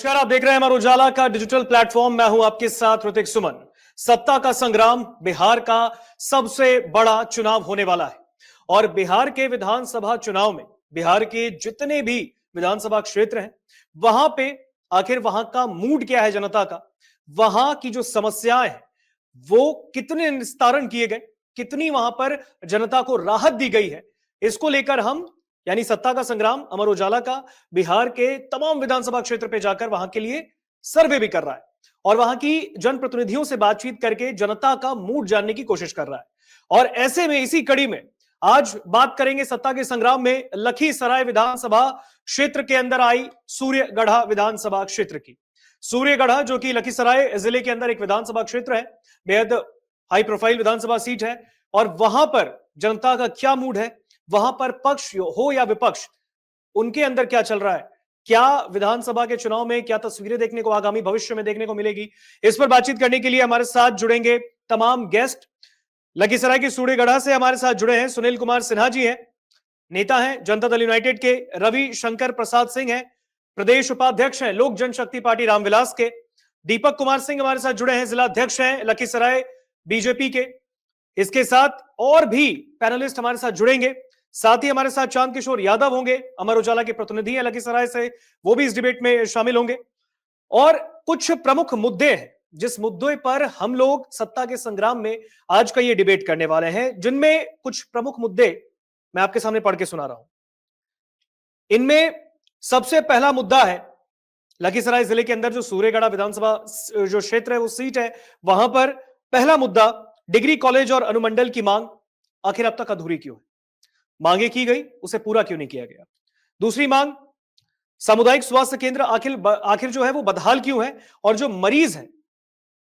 नमस्कार, आप देख रहे हैं हमारा उजाला का डिजिटल प्लेटफॉर्म। मैं हूं आपके साथ ऋतिक सुमन। सत्ता का संग्राम, बिहार का सबसे बड़ा चुनाव होने वाला है और बिहार के विधानसभा चुनाव में बिहार के जितने भी विधानसभा क्षेत्र हैं वहां पे आखिर वहां का मूड क्या है जनता का, वहां की जो समस्याएं हैं वो कितने निस्तारण किए गए, कितनी वहां पर जनता को राहत दी गई है, इसको लेकर हम यानी सत्ता का संग्राम अमर उजाला का बिहार के तमाम विधानसभा क्षेत्र पे जाकर वहां के लिए सर्वे भी कर रहा है और वहां की जनप्रतिनिधियों से बातचीत करके जनता का मूड जानने की कोशिश कर रहा है। और ऐसे में इसी कड़ी में आज बात करेंगे सत्ता के संग्राम में लखीसराय विधानसभा क्षेत्र के अंदर आई सूर्यगढ़ा विधानसभा क्षेत्र की। सूर्यगढ़ा जो कि लखीसराय जिले के अंदर एक विधानसभा क्षेत्र है, बेहद हाई प्रोफाइल विधानसभा सीट है और वहां पर जनता का क्या मूड है, वहां पर पक्ष हो या विपक्ष, उनके अंदर क्या चल रहा है, क्या विधानसभा के चुनाव में क्या तस्वीरें देखने को आगामी भविष्य में देखने को मिलेगी, इस पर बातचीत करने के लिए हमारे साथ जुड़ेंगे तमाम गेस्ट। लखीसराय की सूर्यगढ़ा से हमारे साथ जुड़े हैं सुनील कुमार सिन्हा जी हैं, नेता हैं जनता दल यूनाइटेड के। रवि शंकर प्रसाद सिंह हैं, प्रदेश उपाध्यक्ष हैं लोक जनशक्ति पार्टी रामविलास के। दीपक कुमार सिंह हमारे साथ जुड़े हैं, जिला अध्यक्ष हैं लखीसराय बीजेपी के। इसके साथ और भी पैनलिस्ट हमारे साथ जुड़ेंगे, साथ ही हमारे साथ चांद किशोर यादव होंगे, अमर उजाला के प्रतिनिधि हैं लखीसराय से, वो भी इस डिबेट में शामिल होंगे। और कुछ प्रमुख मुद्दे हैं जिस मुद्दे पर हम लोग सत्ता के संग्राम में आज का ये डिबेट करने वाले हैं, जिनमें कुछ प्रमुख मुद्दे मैं आपके सामने पढ़ के सुना रहा हूं। इनमें सबसे पहला मुद्दा है लखीसराय जिले के अंदर जो सूर्यगढ़ा विधानसभा जो क्षेत्र है वो सीट है, वहां पर पहला मुद्दा डिग्री कॉलेज और अनुमंडल की मांग आखिर अब तक अधूरी क्यों है, मांगे की गई उसे पूरा क्यों नहीं किया गया। दूसरी मांग सामुदायिक स्वास्थ्य केंद्र आखिर जो है वो बदहाल क्यों है और जो मरीज है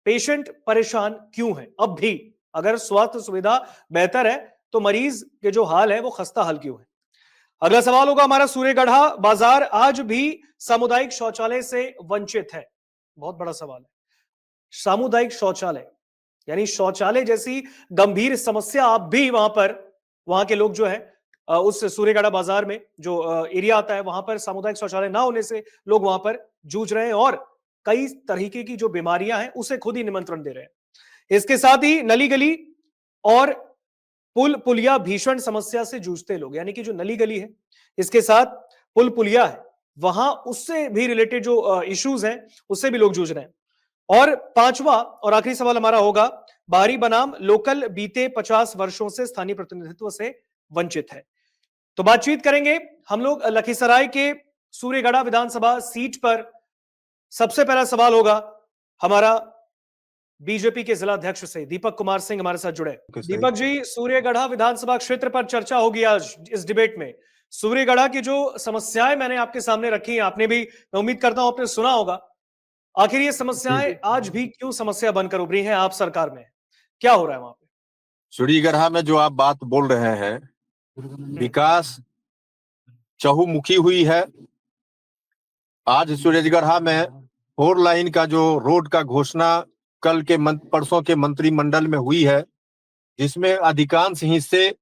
पेशेंट परेशान क्यों है। अब भी अगर स्वास्थ्य सुविधा बेहतर है तो मरीज के जो हाल है वो खस्ता हाल क्यों है। अगला सवाल होगा हमारा सूर्यगढ़ा बाजार आज भी सामुदायिक शौचालय से वंचित है। बहुत बड़ा सवाल है, सामुदायिक शौचालय यानी शौचालय जैसी गंभीर समस्या अब भी वहां पर वहां के लोग जो है उस सूर्यगढ़ा बाजार में जो एरिया आता है वहां पर सामुदायिक शौचालय ना होने से लोग वहां पर जूझ रहे हैं और कई तरीके की जो बीमारियां हैं उसे खुद ही निमंत्रण दे रहे हैं। इसके साथ ही नली गली और पुल पुलिया भीषण समस्या से जूझते लोग, यानी कि जो नली गली है इसके साथ पुल पुलिया है वहां उससे भी रिलेटेड जो इश्यूज हैं उससे भी लोग जूझ रहे हैं। और पांचवा और आखिरी सवाल हमारा होगा बाहरी बनाम लोकल बीते 50 वर्षों से स्थानीय प्रतिनिधित्व से वंचित है। तो बातचीत करेंगे हम लोग लखीसराय के सूर्यगढ़ा विधानसभा सीट पर। सबसे पहला सवाल होगा हमारा बीजेपी के जिला अध्यक्ष से, दीपक कुमार सिंह हमारे साथ जुड़े। दीपक जी, सूर्यगढ़ा विधानसभा क्षेत्र पर चर्चा होगी आज इस डिबेट में। सूर्यगढ़ा की जो समस्याएं मैंने आपके सामने रखी हैं, आपने भी, मैं उम्मीद करता हूं आपने सुना होगा, आखिर ये समस्याएं आज भी क्यों समस्या बनकर उभरी हैं, आप सरकार में क्या हो रहा है वहां पे? सूर्यगढ़ा में जो आप बात बोल रहे हैं, विकास चहुमुखी हुई है। आज सूर्यगढ़ा में 4 लाइन का जो रोड का घोषणा कल के परसों के मंत्रिमंडल में हुई है, जिसमें अधिकांश हिस्से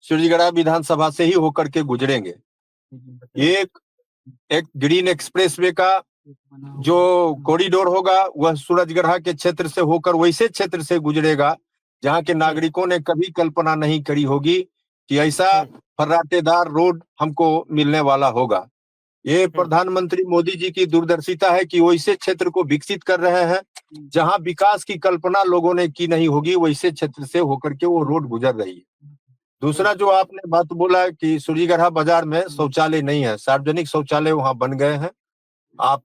सूर्यगढ़ा विधानसभा से ही होकर के गुजरेंगे। एक ग्रीन एक्सप्रेसवे का जो कॉरिडोर होगा वह सूरजगढ़ा के क्षेत्र से होकर वैसे क्षेत्र से गुजरेगा जहां के नागरिकों ने कभी कल्पना नहीं करी होगी कि ऐसा फर्राटेदार रोड हमको मिलने वाला होगा। ये प्रधानमंत्री मोदी जी की दूरदर्शिता है कि वैसे क्षेत्र को विकसित कर रहे हैं जहां विकास की कल्पना लोगों ने की नहीं होगी, वैसे क्षेत्र से होकर के वो रोड गुजर रही है। दूसरा जो आपने बात बोला कि सूर्यगढ़ा बाजार में शौचालय नहीं है, सार्वजनिक शौचालय वहां बन गए हैं। आप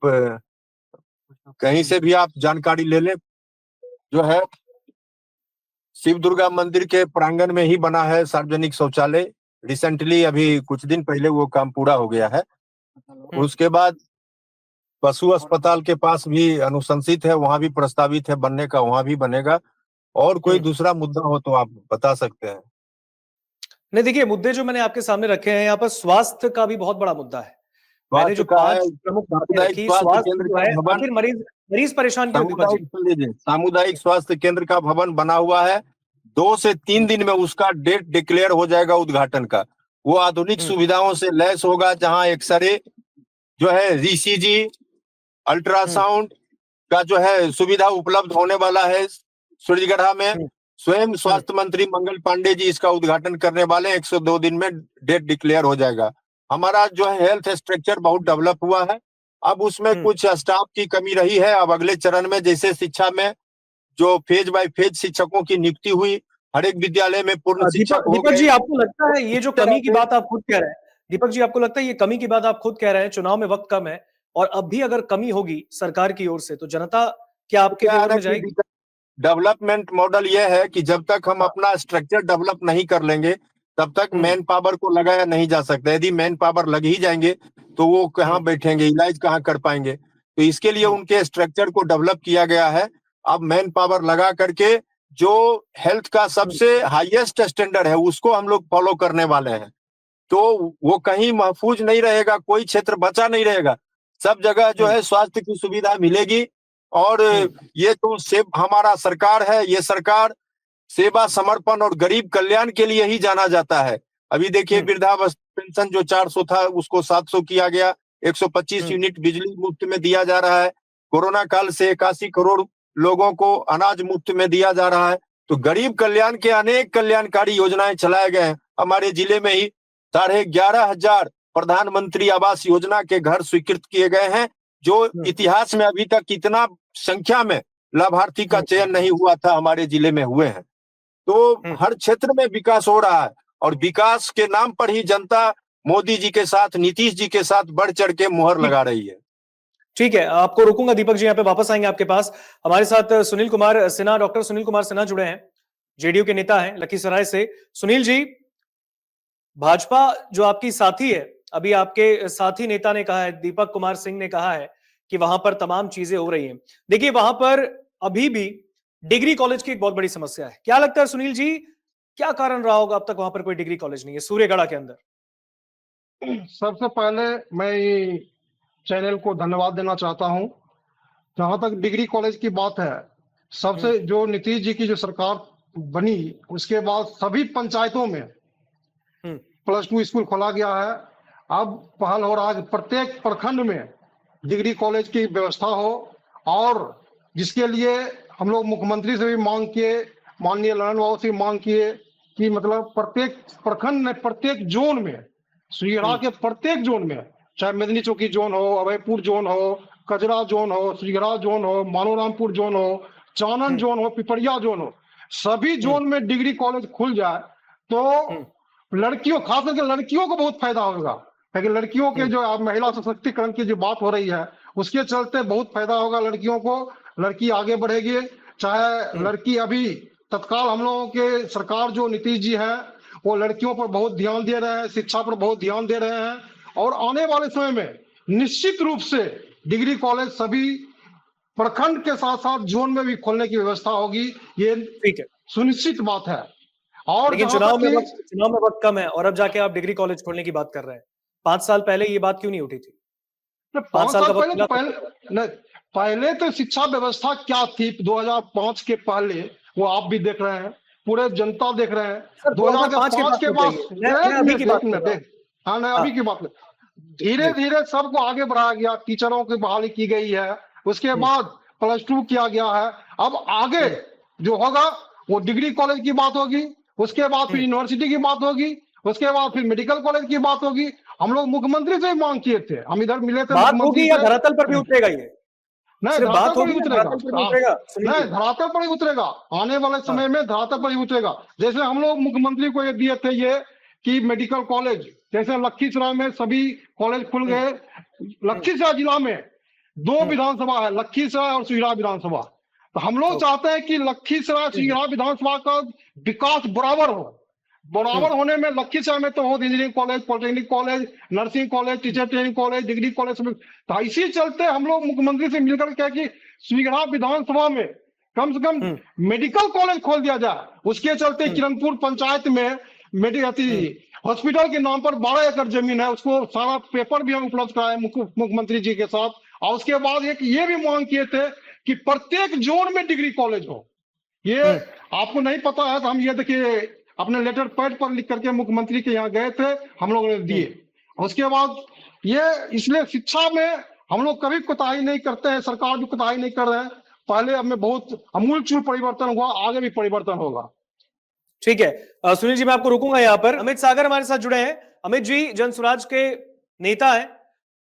कहीं से भी आप जानकारी ले लें, जो है शिव दुर्गा मंदिर के प्रांगण में ही बना है सार्वजनिक शौचालय। रिसेंटली अभी कुछ दिन पहले वो काम पूरा हो गया है। उसके बाद पशु अस्पताल के पास भी अनुशंसित है, वहां भी प्रस्तावित है बनने का, वहां भी बनेगा। और कोई दूसरा मुद्दा हो तो आप बता सकते हैं। नहीं, देखिए मुद्दे जो मैंने आपके सामने रखे हैं यहाँ पर स्वास्थ्य का भी बहुत बड़ा मुद्दा है। मैंने जो 5 प्रमुख बातें रखी, स्वास्थ्य जो है, आखिर मरीज परेशान क्यों? सामुदायिक स्वास्थ्य केंद्र का भवन बना हुआ है, 2 से 3 दिन में उसका डेट डिक्लेयर हो जाएगा उद्घाटन का। वो आधुनिक सुविधाओं से लैस होगा, जहां एक्सरे जो है, ईसीजी, अल्ट्रासाउंड का जो है सुविधा उपलब्ध होने वाला है सूरजगढ़ा में। स्वयं स्वास्थ्य मंत्री मंगल पांडे जी इसका उद्घाटन करने वाले हैं। 102 दिन में डेट डिक्लेयर हो जाएगा। हमारा जो है हेल्थ स्ट्रक्चर बहुत डेवलप हुआ है। अब उसमें कुछ स्टाफ की कमी रही है। अब अगले चरण में जैसे शिक्षा में जो फेज बाय फेज शिक्षकों की नियुक्ति हुई, हर एक विद्यालय में पूर्ण शिक्षक हो दीपक गए। जी, आपको लगता है ये जो कमी की बात आप खुद कह रहे हैं, दीपक जी आपको लगता है ये कमी की बात आप खुद कह रहे हैं, चुनाव में वक्त कम है और अब भी अगर कमी होगी सरकार की ओर से तो जनता क्या आपके क्या है फेवर ना में कि जाएगी? डेवलपमेंट मॉडल यह है कि जब तक हम अपना स्ट्रक्चर डेवलप नहीं कर लेंगे तब तक मैन पावर को लगाया नहीं जा सकता। यदि मैन पावर लग ही जाएंगे तो वो कहाँ बैठेंगे, इलाज कहाँ कर पाएंगे। तो इसके लिए उनके स्ट्रक्चर को डेवलप किया गया है। अब मैन पावर लगा करके जो हेल्थ का सबसे हाईएस्ट स्टैंडर्ड है उसको हम लोग फॉलो करने वाले हैं। तो वो कहीं महफूज नहीं रहेगा, कोई क्षेत्र बचा नहीं रहेगा। सब जगह जो है स्वास्थ्य की सुविधा मिलेगी। और ये तो हमारा सरकार है, ये सरकार सेवा, समर्पण और गरीब कल्याण के लिए ही जाना जाता है। अभी देखिए वृद्धावस्था पेंशन जो 400 था उसको 700 किया गया। 125 यूनिट बिजली मुफ्त में दिया जा रहा है। कोरोना काल से 81 करोड़ लोगों को अनाज मुफ्त में दिया जा रहा है। तो गरीब कल्याण के अनेक कल्याणकारी योजनाएं चलाए गए हैं। हमारे जिले में ही 11,500 प्रधानमंत्री आवास योजना के घर स्वीकृत किए गए हैं, जो इतिहास में अभी तक इतना संख्या में लाभार्थी का चयन नहीं हुआ था, हमारे जिले में हुए हैं। तो हर क्षेत्र में विकास हो रहा है और विकास के नाम पर ही जनता मोदी जी के साथ, नीतीश जी के साथ बढ़ चढ़ के मुहर लगा रही है। ठीक है, आपको रोकूंगा दीपक जी, यहाँ पे वापस आएंगे आपके पास। हमारे साथ सुनील कुमार सिन्हा, डॉक्टर सुनील कुमार सिन्हा जुड़े हैं, जेडीयू के नेता हैं लखीसराय से। सुनील जी, भाजपा जो आपकी साथी है, अभी आपके साथी नेता ने कहा है, दीपक कुमार सिंह ने कहा है कि वहां पर तमाम चीजें हो रही हैं। देखिए वहां पर अभी भी डिग्री कॉलेज की एक बहुत बड़ी समस्या है। क्या लगता है सुनील जी, क्या कारण रहा होगा अब तक वहां पर कोई डिग्री कॉलेज नहीं है सूर्यगढ़ा के अंदर? सबसे पहले मैं चैनल को धन्यवाद देना चाहता हूं। जहां तक डिग्री कॉलेज की बात है, सबसे जो नीतीश जी की जो सरकार बनी उसके बाद सभी पंचायतों में +2 स्कूल खोला गया है। अब पहल हो रहा है कि प्रत्येक प्रखंड में डिग्री कॉलेज की व्यवस्था हो, और जिसके लिए हम लोग मुख्यमंत्री से भी मांग किए, माननीय ललन बाबू से मांग किए कि मतलब प्रत्येक प्रखंड में, प्रत्येक जोन में, श्रीगढ़ा के प्रत्येक जोन में, चाहे मेदनी चौकी जोन हो, अभयपुर जोन हो, कजरा जोन हो, श्रीगढ़ा जोन हो, मानोरामपुर जोन हो, चानन जोन हो, पिपरिया जोन हो, सभी जोन में डिग्री कॉलेज खुल जाए तो लड़कियों, खास करके लड़कियों को बहुत फायदा होगा। लेकिन लड़कियों के जो महिला सशक्तिकरण की जो बात हो रही है उसके चलते बहुत फायदा होगा लड़कियों को। लड़की आगे बढ़ेगी। चाहे लड़की अभी तत्काल हम लोगों के सरकार जो नीतीश जी है वो लड़कियों पर बहुत ध्यान दे रहे हैं, शिक्षा पर बहुत ध्यान दे रहे हैं, और आने वाले समय में निश्चित रूप से डिग्री कॉलेज सभी प्रखंड के साथ साथ जोन में भी खोलने की व्यवस्था होगी। ये ठीक है, सुनिश्चित बात है। और लेकिन चुनाव में वक्त कम है और अब जाके आप डिग्री कॉलेज खोलने की बात कर रहे हैं। 5 साल पहले ये बात क्यों नहीं उठी थी? 5 साल पहले तो शिक्षा व्यवस्था क्या थी 2005 के पहले, वो आप भी देख रहे हैं, पूरे जनता देख रहे हैं। 2005 के बाद अभी की बात धीरे धीरे सबको आगे बढ़ाया गया। टीचरों की बहाली की गई है, उसके बाद +2 किया गया है। अब आगे जो होगा वो डिग्री कॉलेज की बात होगी, उसके बाद फिर यूनिवर्सिटी की बात होगी, उसके बाद फिर मेडिकल कॉलेज की बात होगी। हम लोग मुख्यमंत्री से मांग किए थे, हम इधर मिले थे, बात होगी या धरातल पर भी उतरेगा ये? नहीं, धरातल पर ही उतरेगा। नहीं, धरातल पर ही उतरेगा। आने वाले समय में धरातल पर ही उतरेगा। जैसे हम लोग मुख्यमंत्री को ये दिए थे ये कि मेडिकल कॉलेज, जैसे लखीसराय में सभी कॉलेज खुल गए। लखीसराय जिला में 2 विधानसभा है, लखीसराय और श्रीगढ़ा विधानसभा। तो हम लोग चाहते हैं कि लखीसराय श्रीगढ़ा विधानसभा का विकास बराबर हो। बराबर होने में लखीसराय में तो हो engineering college, polytechnic college, nursing college, teacher training college, degree college. तो इसी चलते हम लोग मुख्यमंत्री से मिलकर कहे कि श्रीगढ़ा विधानसभा में कम से कम मेडिकल कॉलेज खोल दिया जाए। उसके चलते किरणपुर पंचायत में हॉस्पिटल के नाम पर 12 एकड़ जमीन है, उसको सारा पेपर भी हम उपलब्ध कराए मुख्यमंत्री जी के साथ। और उसके बाद एक ये भी मांग किए थे कि प्रत्येक जोन में डिग्री कॉलेज हो। ये आपको नहीं पता है तो हम ये देखिए अपने लेटर पैड पर लिख करके मुख्यमंत्री के यहाँ गए थे, हम लोगों ने दिए। उसके बाद ये इसलिए शिक्षा में हम लोग कभी कोताही नहीं करते हैं, सरकार भी कोताही नहीं कर रहे हैं। पहले अब में बहुत अमूलचूल परिवर्तन हुआ, आगे भी परिवर्तन होगा। ठीक है। सुनील जी, मैं आपको रोकूंगा यहाँ पर। अमित सागर हमारे साथ जुड़े हैं। अमित जी जनसुराज के नेता हैं,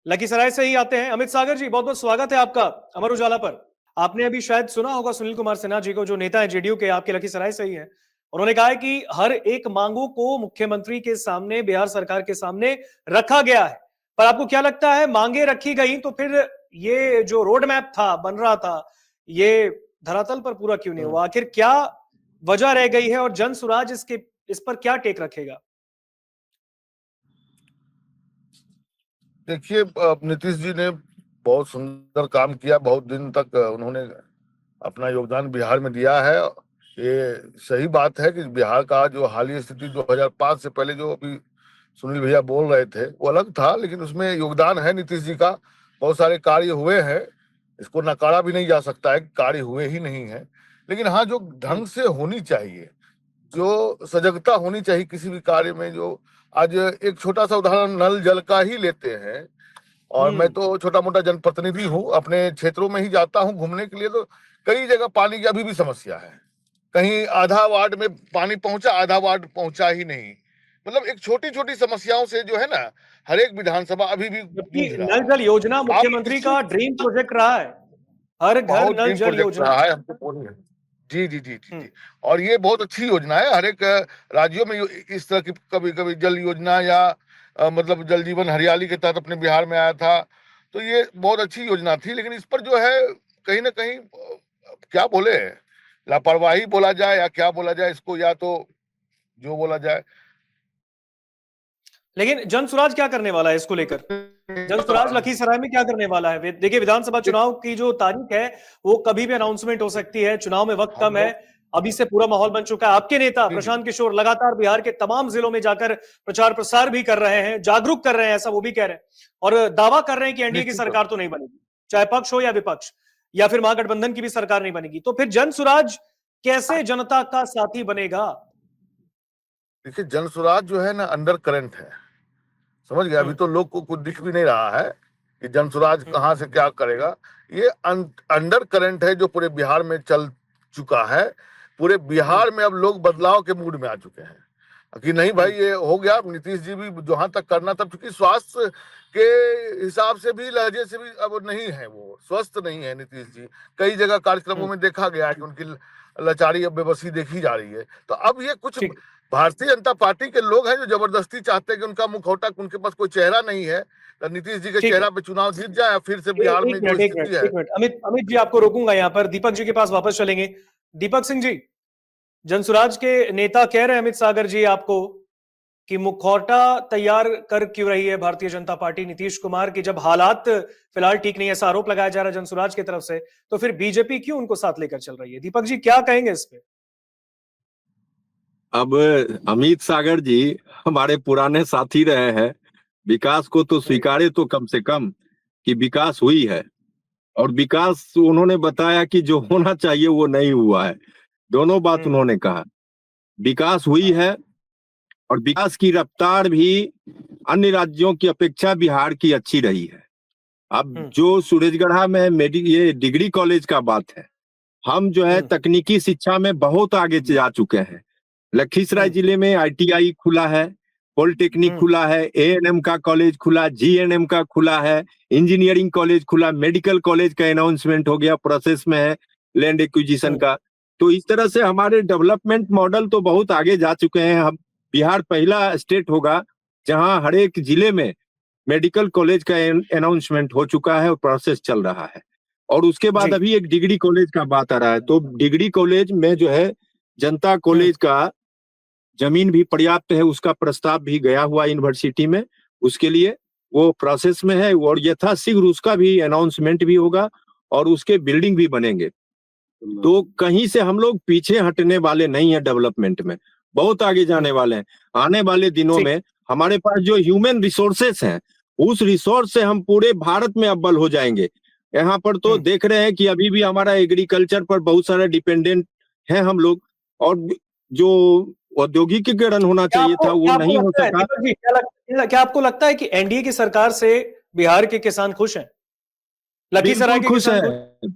लखीसराय से ही आते हैं। अमित सागर जी, बहुत बहुत स्वागत है आपका अमर उजाला पर। आपने अभी शायद सुना होगा सुनील कुमार सिन्हा जी को, जो नेता है जेडीयू के, आपके लखीसराय से ही है। उन्होंने कहा है कि हर एक मांगों को मुख्यमंत्री के सामने, बिहार सरकार के सामने रखा गया है। पर आपको क्या लगता है, मांगे रखी गई तो फिर ये जो रोड मैप था, बन रहा था, ये धरातल पर पूरा क्यों नहीं हुआ? आखिर क्या वजह रह गई है और जनसुराज इस पर क्या टेक रखेगा? देखिए, नीतीश जी ने बहुत सुंदर काम किया, बहुत दिन तक उन्होंने अपना योगदान बिहार में दिया है। ये सही बात है कि बिहार का जो हालिया स्थिति 2005 से पहले जो अभी सुनील भैया बोल रहे थे वो अलग था, लेकिन उसमें योगदान है नीतीश जी का। बहुत सारे कार्य हुए हैं, इसको नकारा भी नहीं जा सकता है कि कार्य हुए ही नहीं है। लेकिन हाँ, जो ढंग से होनी चाहिए, जो सजगता होनी चाहिए किसी भी कार्य में। जो आज एक छोटा सा उदाहरण नल जल का ही लेते हैं, और मैं तो छोटा मोटा जनप्रतिनिधि हूँ, अपने क्षेत्रों में ही जाता हूँ घूमने के लिए, तो कई जगह पानी की अभी भी समस्या है। कहीं आधा वार्ड में पानी पहुंचा, आधा वार्ड पहुंचा ही नहीं। मतलब एक छोटी छोटी समस्याओं से जो है ना, हर एक विधानसभा अभी भी जबकि जूझ रहा नल है। जल योजना आप मुख्यमंत्री का ड्रीम प्रोजेक्ट रहा है, हर घर बहुत नल ड्रीम जल प्रोजेक्ट योजना। रहा है, हमको पूरी है। जी जी जी जी जी। और ये बहुत अच्छी योजना है। हर एक राज्यों में इस तरह की कभी कभी जल योजना या मतलब जल जीवन हरियाली के तहत अपने बिहार में आया था, तो ये बहुत अच्छी योजना थी। लेकिन इस पर जो है कहीं ना कहीं क्या बोले, लापरवाही बोला जाए या क्या बोला जाए इसको, या तो जो बोला जाए। लेकिन जनसुराज क्या करने वाला है इसको लेकर? जनसुराज लखीसराय में क्या करने वाला है? देखिए, विधानसभा चुनाव की जो तारीख है वो कभी भी अनाउंसमेंट हो सकती है। चुनाव में वक्त कम है, अभी से पूरा माहौल बन चुका है। आपके नेता प्रशांत किशोर लगातार बिहार के तमाम जिलों में जाकर प्रचार प्रसार भी कर रहे हैं, जागरूक कर रहे हैं, ऐसा वो भी कह रहे हैं, और दावा कर रहे हैं कि एनडीए की सरकार तो नहीं बनेगी, चाहे पक्ष हो या विपक्ष, या फिर महागठबंधन की भी सरकार नहीं बनेगी। तो फिर जनसुराज कैसे जनता का साथी बनेगा? देखिए, जनसुराज जो है ना, अंडर करंट है, समझ गया। अभी तो लोग को कुछ दिख भी नहीं रहा है कि जनसुराज कहाँ से क्या करेगा। ये अंडर करंट है जो पूरे बिहार में चल चुका है। पूरे बिहार में अब लोग बदलाव के मूड में आ चुके हैं कि नहीं भाई, ये हो गया। नीतीश जी भी जहां तक करना था, क्योंकि स्वास्थ्य के हिसाब से भी, लहजे से भी अब नहीं है, वो स्वस्थ नहीं है नीतीश जी। कई जगह कार्यक्रमों में देखा गया है कि उनकी लाचारी, अब बेबसी देखी जा रही है। तो अब ये कुछ भारतीय जनता पार्टी के लोग हैं जो जबरदस्ती चाहते हैं कि उनका मुखौटा, उनके पास कोई चेहरा नहीं है, तो नीतीश जी के चेहरा पे चुनाव जीत जाए, फिर से बिहार में जो स्थिति है। अमित जी, आपको रोकूंगा यहाँ पर, दीपक जी के पास वापस चलेंगे। दीपक सिंह जी, जनसुराज के नेता कह रहे हैं अमित सागर जी आपको कि मुखौटा तैयार कर क्यों रही है भारतीय जनता पार्टी नीतीश कुमार की, जब हालात फिलहाल ठीक नहीं है, ऐसा आरोप लगाया जा रहा है जनसुराज की तरफ से, तो फिर बीजेपी क्यों उनको साथ लेकर चल रही है? दीपक जी, क्या कहेंगे इस पे? अब अमित सागर जी हमारे पुराने साथी रहे हैं। विकास को तो स्वीकारे तो कम से कम कि विकास हुई है, और विकास उन्होंने बताया कि जो होना चाहिए वो नहीं हुआ है। दोनों बात उन्होंने कहा। विकास हुई है, और विकास की रफ्तार भी अन्य राज्यों की अपेक्षा बिहार की अच्छी रही है। अब जो सूरजगढ़ा में ये डिग्री कॉलेज का बात है, हम जो है तकनीकी शिक्षा में बहुत आगे जा चुके हैं। लखीसराय जिले में ITI खुला है, पॉलिटेक्निक खुला है, ANM का कॉलेज खुला, GNM का खुला है, इंजीनियरिंग कॉलेज खुला, मेडिकल कॉलेज का अनाउंसमेंट हो गया, प्रोसेस में है लैंड एक्विजिशन का। तो इस तरह से हमारे डेवलपमेंट मॉडल तो बहुत आगे जा चुके हैं। हम बिहार पहला स्टेट होगा जहां हर एक जिले में मेडिकल कॉलेज का अनाउंसमेंट हो चुका है और प्रोसेस चल रहा है। और उसके बाद अभी एक डिग्री कॉलेज का बात आ रहा है, तो डिग्री कॉलेज में जो है जनता कॉलेज का जमीन भी पर्याप्त है, उसका प्रस्ताव भी गया हुआ यूनिवर्सिटी में, उसके लिए वो प्रोसेस में है, और यथाशीघ्र उसका भी अनाउंसमेंट भी होगा और उसके बिल्डिंग भी बनेंगे। तो कहीं से हम लोग पीछे हटने वाले नहीं है, डेवलपमेंट में बहुत आगे जाने वाले हैं। आने वाले दिनों में हमारे पास जो ह्यूमन रिसोर्सेस हैं, उस रिसोर्स से हम पूरे भारत में अव्वल हो जाएंगे। यहाँ पर तो देख रहे हैं कि अभी भी हमारा एग्रीकल्चर पर बहुत सारा डिपेंडेंट है हम लोग, और जो औद्योगिकीकरण होना चाहिए था वो नहीं हो सका। क्या आपको लगता है कि एनडीए की सरकार से बिहार के किसान खुश हैं? लखीसराय बिल्कुल के खुश किसान है,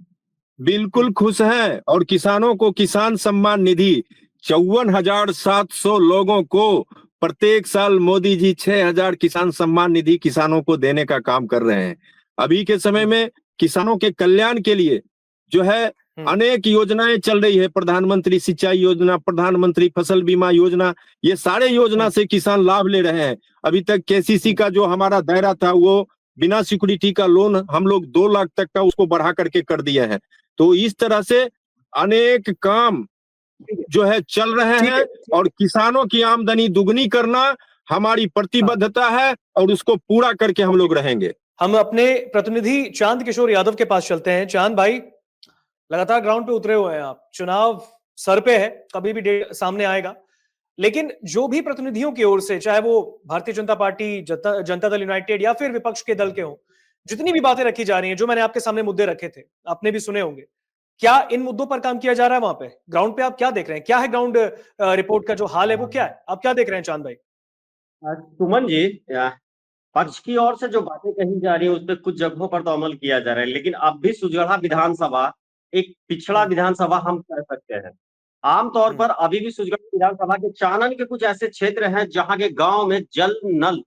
बिल्कुल खुश है। और किसानों को किसान सम्मान निधि 54,700 लोगों को प्रत्येक साल मोदी जी 6,000 किसान सम्मान निधि किसानों को देने का काम कर रहे हैं। अभी के समय में किसानों के कल्याण के लिए जो है अनेक योजनाएं चल रही है। प्रधानमंत्री सिंचाई योजना, प्रधानमंत्री फसल बीमा योजना, ये सारे योजना से किसान लाभ ले रहे हैं। अभी तक केसीसी का जो हमारा दायरा था वो बिना सिक्योरिटी का लोन हम लोग 2 लाख तक का उसको बढ़ा करके कर दिया है। तो इस तरह से अनेक काम जो है चल रहे हैं और किसानों की आमदनी दुगनी करना हमारी प्रतिबद्धता है और उसको पूरा करके हम लोग रहेंगे। हम अपने प्रतिनिधि चांद किशोर यादव के पास चलते हैं। चांद भाई, लगातार ग्राउंड पे उतरे हुए हैं आप, चुनाव सर पे है, कभी भी डेट सामने आएगा, लेकिन जो भी प्रतिनिधियों की ओर से, चाहे वो भारतीय जनता पार्टी, जनता दल यूनाइटेड या फिर विपक्ष के दल के हों, जितनी भी बातें रखी जा रही हैं, जो मैंने आपके सामने मुद्दे रखे थे, आपने भी सुने होंगे, क्या इन मुद्दों पर काम किया जा रहा है? वहां पे ग्राउंड पे आप क्या देख रहे हैं? क्या है ग्राउंड रिपोर्ट का जो हाल है वो क्या है? आप क्या देख रहे हैं चांद भाई? सुमन जी, पक्ष की ओर से जो बातें कही जा रही है उस पर कुछ जगहों पर तो अमल किया जा रहा है, लेकिन अब भी सुजगढ़ा विधानसभा एक पिछड़ा विधानसभा हम कह सकते हैं। आमतौर पर अभी भी सुजगढ़ा विधानसभा के चानन के कुछ ऐसे क्षेत्र हैं जहां के गांव में जल नल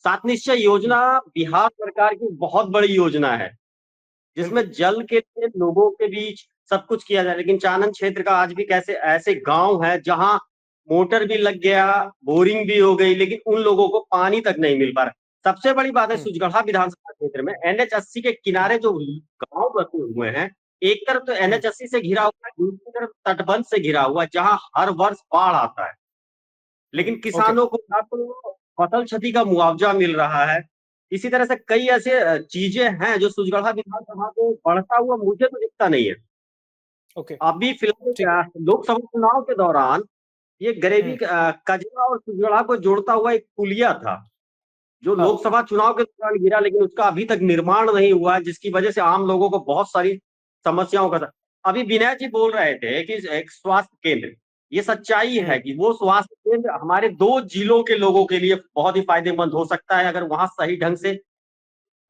सात निश्चय योजना बिहार सरकार की बहुत बड़ी योजना है, जिसमें जल के लिए लोगों के बीच सब कुछ किया जाए। लेकिन चानन क्षेत्र का आज भी कैसे ऐसे गांव है जहां मोटर भी लग गया, बोरिंग भी हो गई, लेकिन उन लोगों को पानी तक नहीं मिल पा रहा। सबसे बड़ी बात है सुजगढ़ा विधानसभा क्षेत्र में NH80 के किनारे जो गांव बसे हुए हैं, एक तरफ तो NH80 से घिरा हुआ है, दूसरी तरफ तटबंध से घिरा हुआ है, जहां हर वर्ष बाढ़ आता है, लेकिन किसानों को ना तो फसल क्षति का मुआवजा मिल रहा है। इसी तरह से कई ऐसे चीजें हैं जो सुजगढ़ा विधानसभा को बढ़ता हुआ मुझे तो दिखता नहीं है। ओके, अभी फिलहाल लोकसभा चुनाव के दौरान ये गरेबी कजरा और सुजगढ़ा को जोड़ता हुआ एक पुलिया था, जो लोकसभा चुनाव के दौरान गिरा, लेकिन उसका अभी तक निर्माण नहीं हुआ है, जिसकी वजह से आम लोगों को बहुत सारी समस्याओं का। अभी विनय जी बोल रहे थे कि एक स्वास्थ्य केंद्र, ये सच्चाई है कि वो स्वास्थ्य केंद्र हमारे 2 जिलों के लोगों के लिए बहुत ही फायदेमंद हो सकता है, अगर वहां सही ढंग से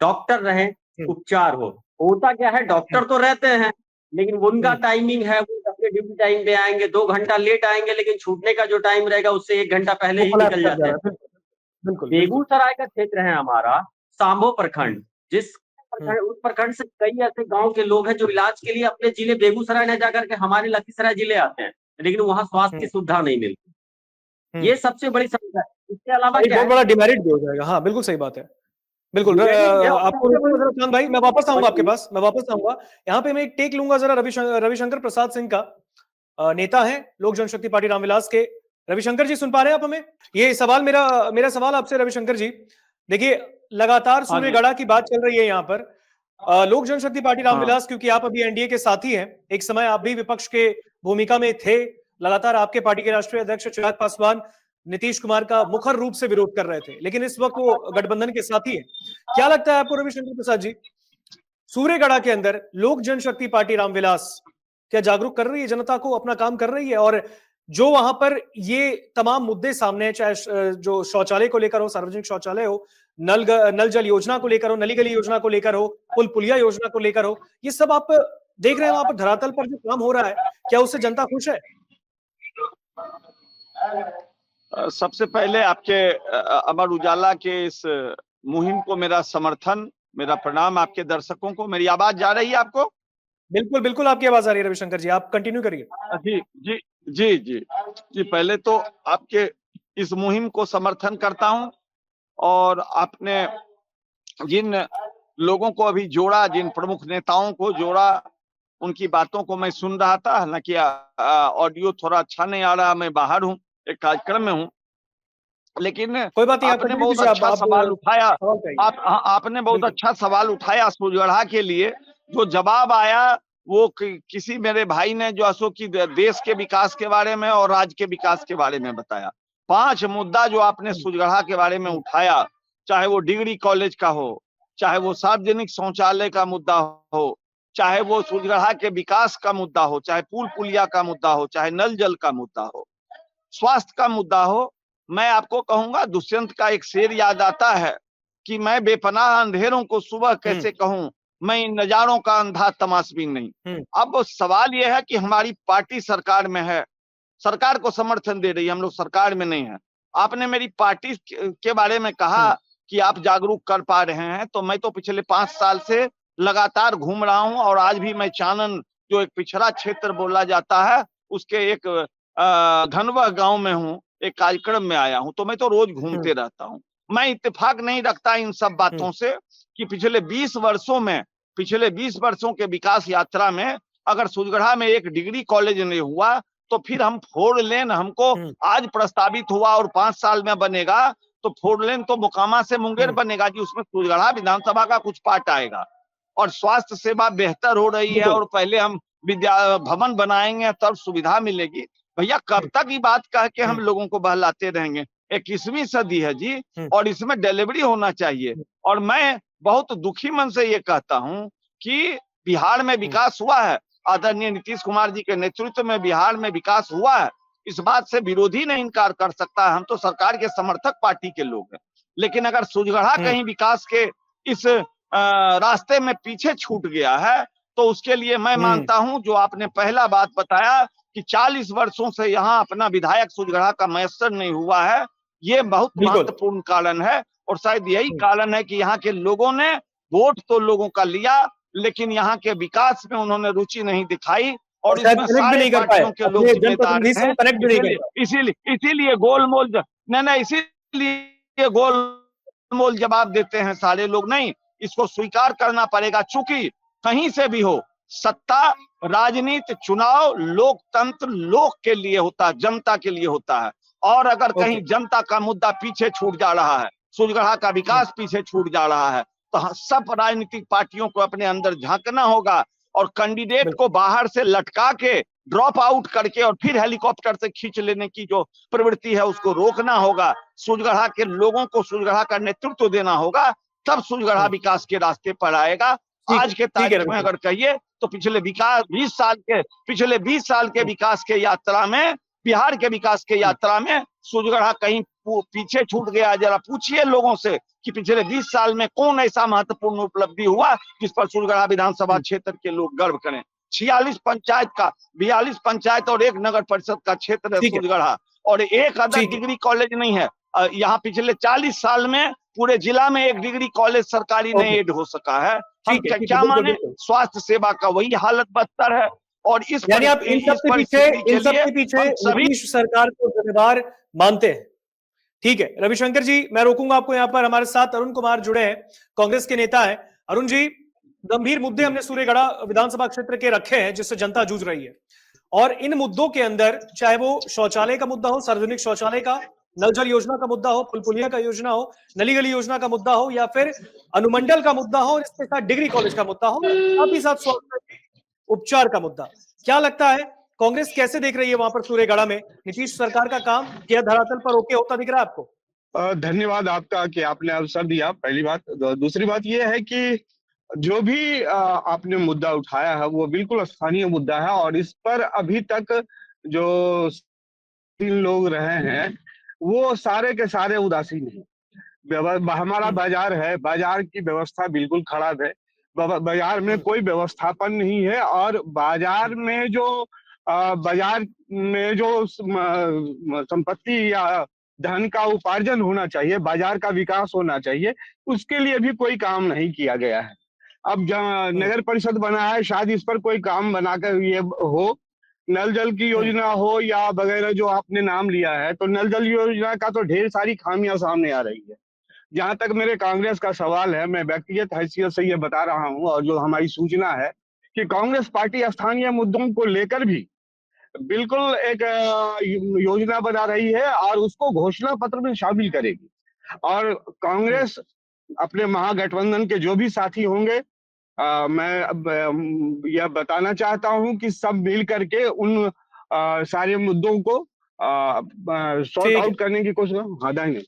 डॉक्टर रहे, उपचार हो। होता क्या है, डॉक्टर तो रहते हैं, लेकिन उनका टाइमिंग है, वो अपने ड्यूटी टाइम पे आएंगे, 2 घंटा लेट आएंगे, लेकिन छूटने का जो टाइम रहेगा उससे 1 घंटा पहले ही निकल जाते हैं। बेगूसराय का क्षेत्र है हमारा सांभो प्रखंड, उस प्रखंड से कई ऐसे गांव के लोग हैं जो इलाज के लिए अपने जिले बेगूसराय न जाकर के हमारे लखीसराय जिले आते हैं, लेकिन वहां स्वास्थ्य की सुविधा नहीं मिलती। ये सबसे बड़ी समस्या है। इसके अलावा बहुत बड़ा डिमेरिट भी हो जाएगा। हाँ, बिल्कुल सही बात है। बिल्कुल, आपको चांद भाई, मैं वापस आऊंगा आपके पास, मैं वापस आऊंगा। यहाँ पे मैं एक टेक लूंगा जरा रविशंकर प्रसाद सिंह का, नेता है लोक जनशक्ति पार्टी रामविलास के। रविशंकर जी, सुन पा रहे हैं आप हमें? ये सवाल मेरा सवाल आपसे रविशंकर जी, देखिए लगातार सूर्यगढ़ा की बात चल रही है यहाँ पर। लोक जनशक्ति पार्टी रामविलास, क्योंकि आप अभी एनडीए के साथी हैं, एक समय आप भी विपक्ष के भूमिका में थे, लगातार आपके पार्टी के राष्ट्रीय अध्यक्ष चिराग पासवान नीतीश कुमार का मुखर रूप से विरोध कर रहे थे, लेकिन इस वक्त वो गठबंधन के साथी है। क्या लगता है आपको रविशंकर प्रसाद जी, सूर्यगढ़ा के अंदर लोक जनशक्ति पार्टी रामविलास क्या जागरूक कर रही है जनता को, अपना काम कर रही है? और जो वहां पर ये तमाम मुद्दे सामने, चाहे जो शौचालय को लेकर हो, सार्वजनिक शौचालय हो, नल जल योजना को लेकर हो, नली गली योजना को लेकर हो, पुल पुलिया योजना को लेकर हो, ये सब आप देख रहे हैं वहां पर धरातल पर जो काम हो रहा है, क्या उससे जनता खुश है? सबसे पहले आपके अमर उजाला के इस मुहिम को मेरा समर्थन, मेरा प्रणाम। आपके दर्शकों को मेरी आवाज जा रही है आपको? बिल्कुल बिल्कुल, आपकी आवाज आ रही है रविशंकर जी, आप कंटिन्यू करिए। जी जी जी जी जी, पहले तो आपके इस मुहिम को समर्थन करता हूं, और आपने जिन लोगों को अभी जोड़ा, जिन प्रमुख नेताओं को जोड़ा, उनकी बातों को मैं सुन रहा था। हालांकि ऑडियो थोड़ा अच्छा नहीं आ रहा, मैं बाहर हूँ, एक कार्यक्रम में हूँ, लेकिन कोई बात नहीं, आपने बहुत अच्छा सवाल उठाया। आपने बहुत अच्छा सवाल उठाया सूर्यगढ़ा के लिए। जो जवाब आया वो किसी मेरे भाई ने, जो अशोक की देश के विकास के बारे में और राज्य के विकास के बारे में बताया। 5 मुद्दा जो आपने सूर्यगढ़ा के बारे में उठाया, चाहे वो डिग्री कॉलेज का हो, चाहे वो सार्वजनिक शौचालय का मुद्दा हो, चाहे वो सूर्यगढ़ा के विकास का मुद्दा हो, चाहे पुल पुलिया का मुद्दा हो, चाहे नल जल का मुद्दा हो, स्वास्थ्य का मुद्दा हो। मैं आपको कहूंगा, दुष्यंत का एक शेर याद आता है कि मैं बेपनाह अंधेरों को सुबह कैसे कहूं, मैं इन नजारों का अंधा तमाशबीन नहीं। अब सवाल यह है कि हमारी पार्टी सरकार में है, सरकार को समर्थन दे रही है, हम लोग सरकार में नहीं है। आपने मेरी पार्टी के बारे में कहा कि आप जागरूक कर पा रहे हैं, तो मैं तो पिछले 5 साल से लगातार घूम रहा हूं और आज भी मैं चानन जो एक पिछड़ा क्षेत्र बोला जाता है उसके एक घनवा गांव में हूं, एक कार्यक्रम में आया हूं, तो मैं तो रोज घूमते रहता हूं। मैं इत्तेफाक नहीं रखता इन सब बातों से कि पिछले 20 वर्षों के विकास यात्रा में अगर सूजगढ़ा में एक डिग्री कॉलेज नहीं हुआ तो फिर हम 4 लेन हमको आज प्रस्तावित हुआ और 5 साल में बनेगा, तो 4 लेन तो मोकामा से मुंगेर बनेगा जी, उसमें सूजगढ़ा विधानसभा का कुछ पार्ट आएगा। और स्वास्थ्य सेवा बेहतर हो रही है और पहले हम विद्या भवन बनाएंगे तब सुविधा मिलेगी। भैया कब तक ये बात कह के हम लोगों को बहलाते रहेंगे? 21वीं सदी है जी और इसमें डिलीवरी होना चाहिए। और मैं बहुत दुखी मन से ये कहता हूं कि बिहार में विकास हुआ है, आदरणीय नीतीश कुमार जी के नेतृत्व में बिहार में विकास हुआ है, इस बात से विरोधी नहीं इनकार कर सकता। हम तो सरकार के समर्थक पार्टी के लोग हैं, लेकिन अगर सूजगढ़ा कहीं विकास के इस रास्ते में पीछे छूट गया है तो उसके लिए मैं मानता हूं जो आपने पहला बात बताया कि 40 वर्षों से यहाँ अपना विधायक सूजगढ़ा का मयस्सर नहीं हुआ है, ये बहुत महत्वपूर्ण कारण है। और शायद यही कारण है कि यहाँ के लोगों ने वोट तो लोगों का लिया लेकिन यहाँ के विकास में उन्होंने रुचि नहीं दिखाई और इसमें सारे पार्टियों के लोग जिम्मेदार हैं। इसीलिए गोलमोल जवाब देते हैं सारे लोग। नहीं, इसको स्वीकार करना पड़ेगा, चूंकि कहीं से भी हो सत्ता, राजनीति, चुनाव, लोकतंत्र लोक के लिए होता है, जनता के लिए होता है। और अगर कहीं जनता का मुद्दा पीछे छूट जा रहा है, सूजगढ़ा का विकास पीछे छूट जा रहा है, तो सब राजनीतिक पार्टियों को अपने अंदर झांकना होगा और कैंडिडेट को बाहर से लटका के ड्रॉप आउट करके और फिर हेलीकॉप्टर से खींच लेने की जो प्रवृत्ति है उसको रोकना होगा। सूजगढ़ा के लोगों को सूजगढ़ा का नेतृत्व देना होगा, तब सूजगढ़ा विकास के रास्ते पर आएगा। आज के तारीख में अगर कहिए तो पिछले 20 साल के विकास के यात्रा में, बिहार के विकास के यात्रा में सूजगढ़ा कहीं पीछे छूट गया। जरा पूछिए लोगों से कि पिछले 20 साल में कौन ऐसा महत्वपूर्ण उपलब्धि हुआ जिस पर सूजगढ़ा विधानसभा क्षेत्र के लोग गर्व करें। 42 पंचायत और 1 नगर परिषद का क्षेत्र है सूजगढ़ा और एक अदर डिग्री कॉलेज नहीं है। यहाँ पिछले 40 साल में पूरे जिला में 1 डिग्री कॉलेज सरकारी नहीं ऐड हो सका है। हम क्या माने, स्वास्थ्य सेवा का वही हालत बदतर है। और इस यानी आप इन सब के पीछे नीतीश सरकार को जिम्मेदार मानते हैं। ठीक है रविशंकर जी, मैं रोकूंगा आपको यहाँ पर। हमारे साथ अरुण कुमार जुड़े हैं, कांग्रेस के नेता हैं। अरुण जी, गंभीर मुद्दे हमने सूर्यगढ़ा विधानसभा क्षेत्र के रखे हैं जिससे जनता जूझ रही है, और इन मुद्दों के अंदर चाहे वो शौचालय का मुद्दा हो, सार्वजनिक शौचालय का, नल जल योजना का मुद्दा हो, पुलपुलिया का योजना हो, नली गली योजना का मुद्दा हो, या फिर अनुमंडल का मुद्दा हो, इसके साथ डिग्री कॉलेज का मुद्दा हो, साथ ही साथ स्वास्थ्य उपचार का मुद्दा, क्या लगता है कांग्रेस कैसे देख रही है वहां पर सूर्यगढ़ा में नीतीश सरकार का काम? क्या धरातल पर ओके होता दिख रहा है आपको? धन्यवाद आपका कि आपने अवसर दिया, पहली बात। दूसरी बात यह है कि जो भी आपने मुद्दा उठाया है वो बिल्कुल स्थानीय मुद्दा है और इस पर अभी तक जो 3 लोग रहे हैं वो सारे के सारे उदासीन हैं। हमारा बाजार है, बाजार की व्यवस्था बिल्कुल खराब है, बाजार में कोई व्यवस्थापन नहीं है और बाजार में जो संपत्ति या धन का उपार्जन होना चाहिए, बाजार का विकास होना चाहिए, उसके लिए भी कोई काम नहीं किया गया है। अब नगर परिषद बना है, शायद इस पर कोई काम बनाकर ये हो, नल जल की योजना हो या वगैरह जो आपने नाम लिया है, तो नल जल योजना का तो ढेर सारी खामियां सामने आ रही है। जहां तक मेरे कांग्रेस का सवाल है, मैं व्यक्तिगत हैसियत से ये बता रहा हूं और जो हमारी सूचना है कि कांग्रेस पार्टी स्थानीय मुद्दों को लेकर भी बिल्कुल एक योजना बना रही है और उसको घोषणा पत्र में शामिल करेगी। और कांग्रेस अपने महागठबंधन के जो भी साथी होंगे, मैं अब यह बताना चाहता हूं कि सब मिल करके उन सारे मुद्दों को सॉर्ट आउट करने की कोशिश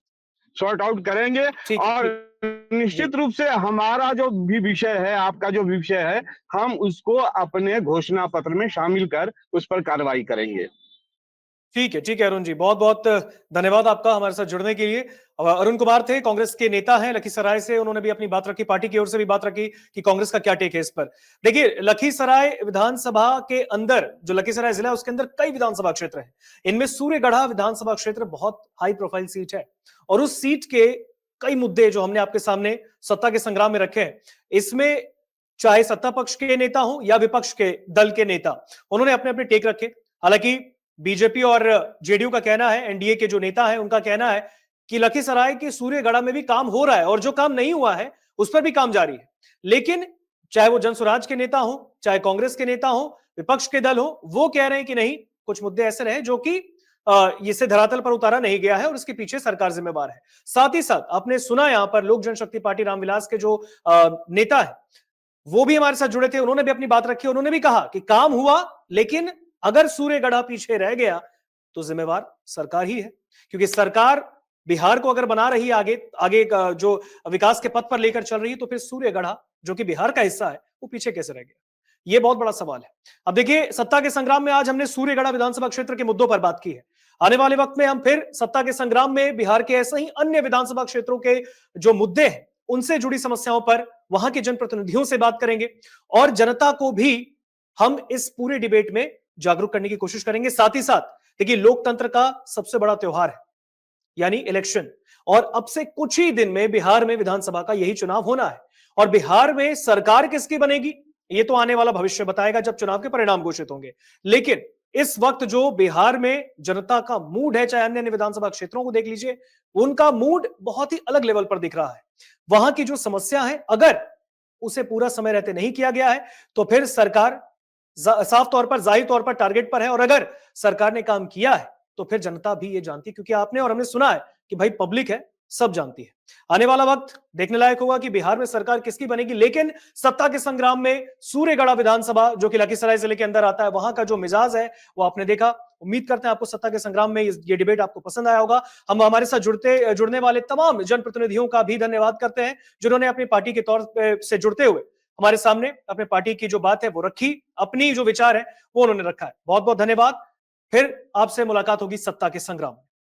सॉर्ट आउट करेंगे। और निश्चित रूप से हमारा जो भी विषय है, आपका जो विषय है, हम उसको अपने घोषणा पत्र में शामिल कर उस पर कार्रवाई करेंगे। ठीक है अरुण जी, बहुत बहुत धन्यवाद आपका हमारे साथ जुड़ने के लिए। अरुण कुमार थे, कांग्रेस के नेता हैं लखीसराय से। उन्होंने भी अपनी बात रखी, पार्टी की ओर से भी बात रखी कि कांग्रेस का क्या टेक है इस पर। देखिए, लखीसराय विधानसभा के अंदर, जो लखीसराय जिला है उसके अंदर कई विधानसभा क्षेत्र हैं। इनमें सूर्यगढ़ा विधानसभा क्षेत्र बहुत हाई प्रोफाइल सीट है और उस सीट के कई मुद्दे जो हमने आपके सामने सत्ता के संग्राम में रखे हैं, इसमें चाहे सत्ता पक्ष के नेता हो या विपक्ष के दल के नेता, उन्होंने अपने अपने टेक रखे। हालांकि बीजेपी और जेडीयू का कहना है, एनडीए के जो नेता है उनका कहना है कि लखीसराय के सूर्यगढ़ा में भी काम हो रहा है और जो काम नहीं हुआ है उस पर भी काम जारी है। लेकिन चाहे वो जनसुराज के नेता हो, चाहे कांग्रेस के नेता हो, विपक्ष के दल हो, वो कह रहे हैं कि नहीं, कुछ मुद्दे ऐसे रहे जो कि इसे धरातल पर उतारा नहीं गया है और इसके पीछे सरकार जिम्मेवार है। साथ ही साथ आपने सुना यहां पर लोक जनशक्ति पार्टी रामविलास के जो नेता है वो भी हमारे साथ जुड़े थे। उन्होंने भी अपनी बात रखी। उन्होंने भी कहा कि काम हुआ, लेकिन अगर सूर्यगढ़ा पीछे रह गया तो जिम्मेवार सरकार ही है, क्योंकि सरकार बिहार को अगर बना रही है, आगे का जो विकास के पथ पर लेकर चल रही है, तो फिर सूर्यगढ़ा जो कि बिहार का हिस्सा है वो पीछे कैसे रह गया? ये बहुत बड़ा सवाल है। अब देखिए, सत्ता के संग्राम में आज हमने सूर्यगढ़ा विधानसभा क्षेत्र के मुद्दों पर बात की है। आने वाले वक्त में हम फिर सत्ता के संग्राम में बिहार के ऐसे ही अन्य विधानसभा क्षेत्रों के जो मुद्दे हैं उनसे जुड़ी समस्याओं पर वहां के जनप्रतिनिधियों से बात करेंगे और जनता को भी हम इस पूरे डिबेट में जागरूक करने की कोशिश करेंगे। साथ ही साथ देखिए, लोकतंत्र का सबसे बड़ा त्योहार है यानी इलेक्शन, और अब से कुछ ही दिन में बिहार में विधानसभा का यही चुनाव होना है। और बिहार में सरकार किसकी बनेगी ये तो आने वाला भविष्य बताएगा जब चुनाव के परिणाम घोषित होंगे। लेकिन इस वक्त जो बिहार में जनता का मूड है, चाहे अन्य विधानसभा क्षेत्रों को देख लीजिए, उनका मूड बहुत ही अलग लेवल पर दिख रहा है। वहां की जो समस्या है, अगर उसे पूरा समय रहते नहीं किया गया है तो फिर सरकार साफ तौर पर, जाहिर तौर पर टारगेट पर है, और अगर सरकार ने काम किया है तो फिर जनता भी ये जानती है, क्योंकि आपने और हमने सुना है कि भाई पब्लिक है, सब जानती है। आने वाला वक्त देखने लायक होगा कि बिहार में सरकार किसकी बनेगी। लेकिन सत्ता के संग्राम में सूर्यगढ़ा विधानसभा जो कि लखीसराय जिले के अंदर आता है, वहां का जो मिजाज है वो आपने देखा। उम्मीद करते हैं आपको सत्ता के संग्राम में ये डिबेट आपको पसंद आया होगा। हम हमारे साथ जुड़ने वाले तमाम जनप्रतिनिधियों का भी धन्यवाद करते हैं जिन्होंने अपनी पार्टी के तौर से जुड़ते हुए हमारे सामने अपने पार्टी की जो बात है वो रखी, अपनी जो विचार है वो उन्होंने रखा है। बहुत बहुत धन्यवाद। फिर आपसे मुलाकात होगी सत्ता के संग्राम में।